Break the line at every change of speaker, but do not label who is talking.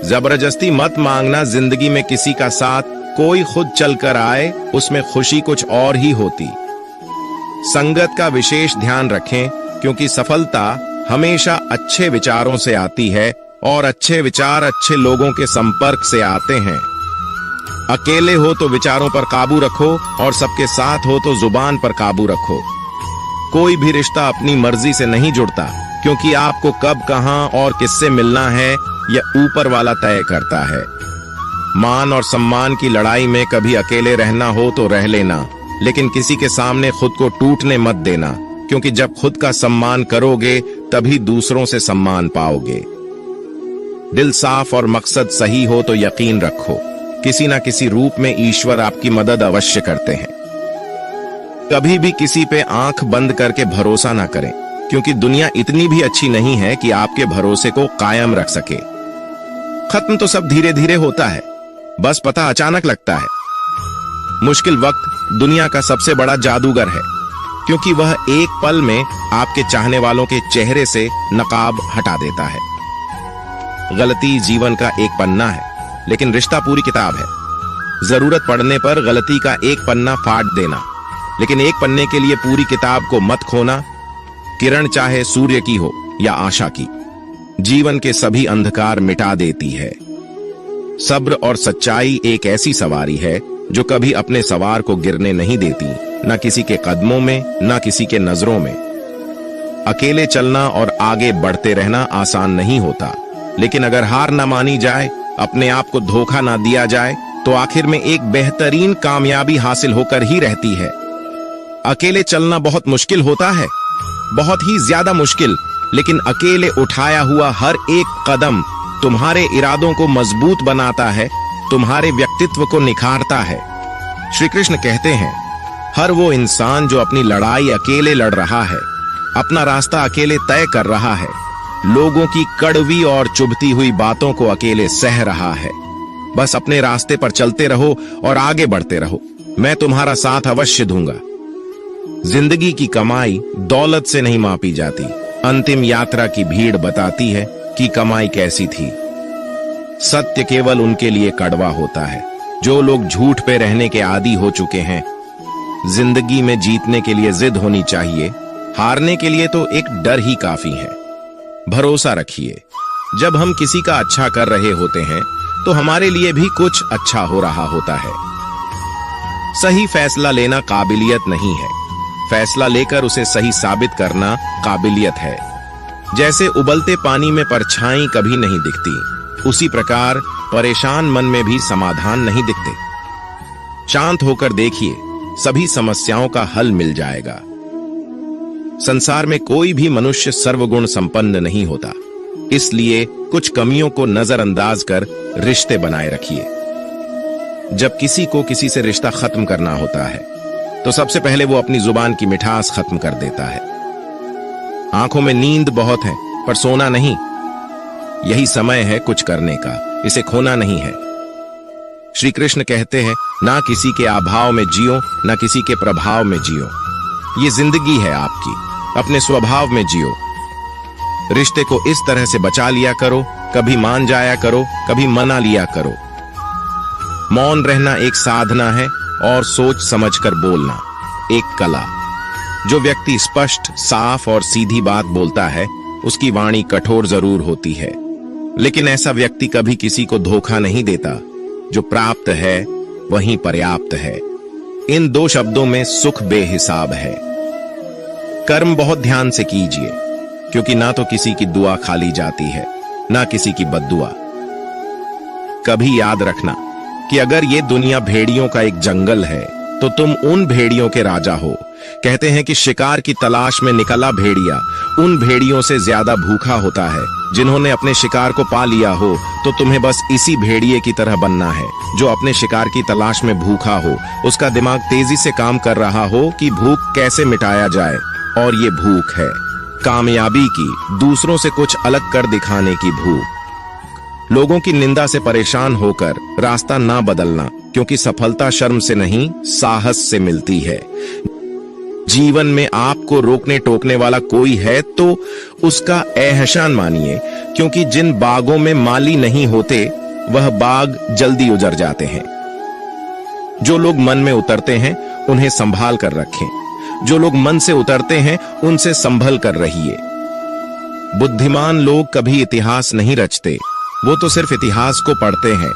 जबरदस्ती मत मांगना जिंदगी में किसी का साथ, कोई खुद चलकर आए उसमें खुशी कुछ और ही होती। संगत का विशेष ध्यान रखें, क्योंकि सफलता हमेशा अच्छे विचारों से आती है और अच्छे विचार अच्छे लोगों के संपर्क से आते हैं। अकेले हो तो विचारों पर काबू रखो और सबके साथ हो तो जुबान पर काबू रखो। कोई भी रिश्ता अपनी मर्जी से नहीं जुड़ता, क्योंकि आपको कब कहां और किससे मिलना है यह ऊपर वाला तय करता है। मान और सम्मान की लड़ाई में कभी अकेले रहना हो तो रह लेना, लेकिन किसी के सामने खुद को टूटने मत देना, क्योंकि जब खुद का सम्मान करोगे तभी दूसरों से सम्मान पाओगे। दिल साफ और मकसद सही हो तो यकीन रखो, किसी ना किसी रूप में ईश्वर आपकी मदद अवश्य करते हैं। कभी भी किसी पे आंख बंद करके भरोसा ना करें, क्योंकि दुनिया इतनी भी अच्छी नहीं है कि आपके भरोसे को कायम रख सके। खत्म तो सब धीरे धीरे होता है, बस पता अचानक लगता है। मुश्किल वक्त दुनिया का सबसे बड़ा जादूगर है, क्योंकि वह एक पल में आपके चाहने वालों के चेहरे से नकाब हटा देता है। गलती जीवन का एक पन्ना है, लेकिन रिश्ता पूरी किताब है। जरूरत पड़ने पर गलती का एक पन्ना फाड़ देना, लेकिन एक पन्ने के लिए पूरी किताब को मत खोना। किरण चाहे सूर्य की हो या आशा की, जीवन के सभी अंधकार मिटा देती है। सब्र और सच्चाई एक ऐसी सवारी है जो कभी अपने सवार को गिरने नहीं देती, ना किसी के कदमों में, ना किसी के नजरों में। अकेले चलना और आगे बढ़ते रहना आसान नहीं होता, लेकिन अगर हार ना मानी जाए, अपने आप को धोखा ना दिया जाए, तो आखिर में एक बेहतरीन कामयाबी हासिल होकर ही रहती है। अकेले चलना बहुत मुश्किल होता है, बहुत ही ज्यादा मुश्किल, लेकिन अकेले उठाया हुआ हर एक कदम तुम्हारे इरादों को मजबूत बनाता है, तुम्हारे व्यक्तित्व को निखारता है। श्री कृष्ण कहते हैं, हर वो इंसान जो अपनी लड़ाई अकेले लड़ रहा है, अपना रास्ता अकेले तय कर रहा है, लोगों की कड़वी और चुभती हुई बातों को अकेले सह रहा है। बस अपने रास्ते पर चलते रहो और आगे बढ़ते रहो, मैं तुम्हारा साथ अवश्य दूंगा। जिंदगी की कमाई दौलत से नहीं मापी जाती, अंतिम यात्रा की भीड़ बताती है कि कमाई कैसी थी। सत्य केवल उनके लिए कड़वा होता है जो लोग झूठ पे रहने के आदी हो चुके हैं। जिंदगी में जीतने के लिए जिद होनी चाहिए, हारने के लिए तो एक डर ही काफी है। भरोसा रखिए, जब हम किसी का अच्छा कर रहे होते हैं तो हमारे लिए भी कुछ अच्छा हो रहा होता है। सही फैसला लेना काबिलियत नहीं है, फैसला लेकर उसे सही साबित करना काबिलियत है। जैसे उबलते पानी में परछाई कभी नहीं दिखती, उसी प्रकार परेशान मन में भी समाधान नहीं दिखते। शांत होकर देखिए, सभी समस्याओं का हल मिल जाएगा। संसार में कोई भी मनुष्य सर्वगुण संपन्न नहीं होता, इसलिए कुछ कमियों को नजरअंदाज कर रिश्ते बनाए रखिए। जब किसी को किसी से रिश्ता खत्म करना होता है तो सबसे पहले वो अपनी जुबान की मिठास खत्म कर देता है। आंखों में नींद बहुत है पर सोना नहीं, यही समय है कुछ करने का, इसे खोना नहीं है। श्री कृष्ण कहते हैं, ना किसी के अभाव में जियो, ना किसी के प्रभाव में जियो। ये जिंदगी है आपकी, अपने स्वभाव में जियो। रिश्ते को इस तरह से बचा लिया करो, कभी मान जाया करो, कभी मना लिया करो। मौन रहना एक साधना है और सोच समझकर बोलना एक कला। जो व्यक्ति स्पष्ट, साफ और सीधी बात बोलता है, उसकी वाणी कठोर जरूर होती है, लेकिन ऐसा व्यक्ति कभी किसी को धोखा नहीं देता। जो प्राप्त है वही पर्याप्त है। इन दो शब्दों में सुख बेहिसाब है। कर्म बहुत ध्यान से कीजिए, क्योंकि ना तो किसी की दुआ खाली जाती है, ना किसी की बद्दुआ। कभी याद रखना कि अगर ये दुनिया भेड़ियों का एक जंगल है तो तुम उन भेड़ियों के राजा हो। कहते हैं कि शिकार की तलाश में निकला भेड़िया उन भेड़ियों से ज्यादा भूखा होता है जिन्होंने अपने शिकार को पा लिया हो। तो तुम्हें बस इसी भेड़िए की तरह बनना है जो अपने शिकार की तलाश में भूखा हो, उसका दिमाग तेजी से काम कर रहा हो कि भूख कैसे मिटाया जाए। और ये भूख है कामयाबी की, दूसरों से कुछ अलग कर दिखाने की भूख। लोगों की निंदा से परेशान होकर रास्ता ना बदलना, क्योंकि सफलता शर्म से नहीं साहस से मिलती है। जीवन में आपको रोकने टोकने वाला कोई है तो उसका एहसान मानिए, क्योंकि जिन बागों में माली नहीं होते वह बाग जल्दी उजड़ जाते हैं। जो लोग मन में उतरते हैं उन्हें संभाल कर रखें, जो लोग मन से उतरते हैं उनसे संभल कर रहिए। बुद्धिमान लोग कभी इतिहास नहीं रचते, वो तो सिर्फ इतिहास को पढ़ते हैं।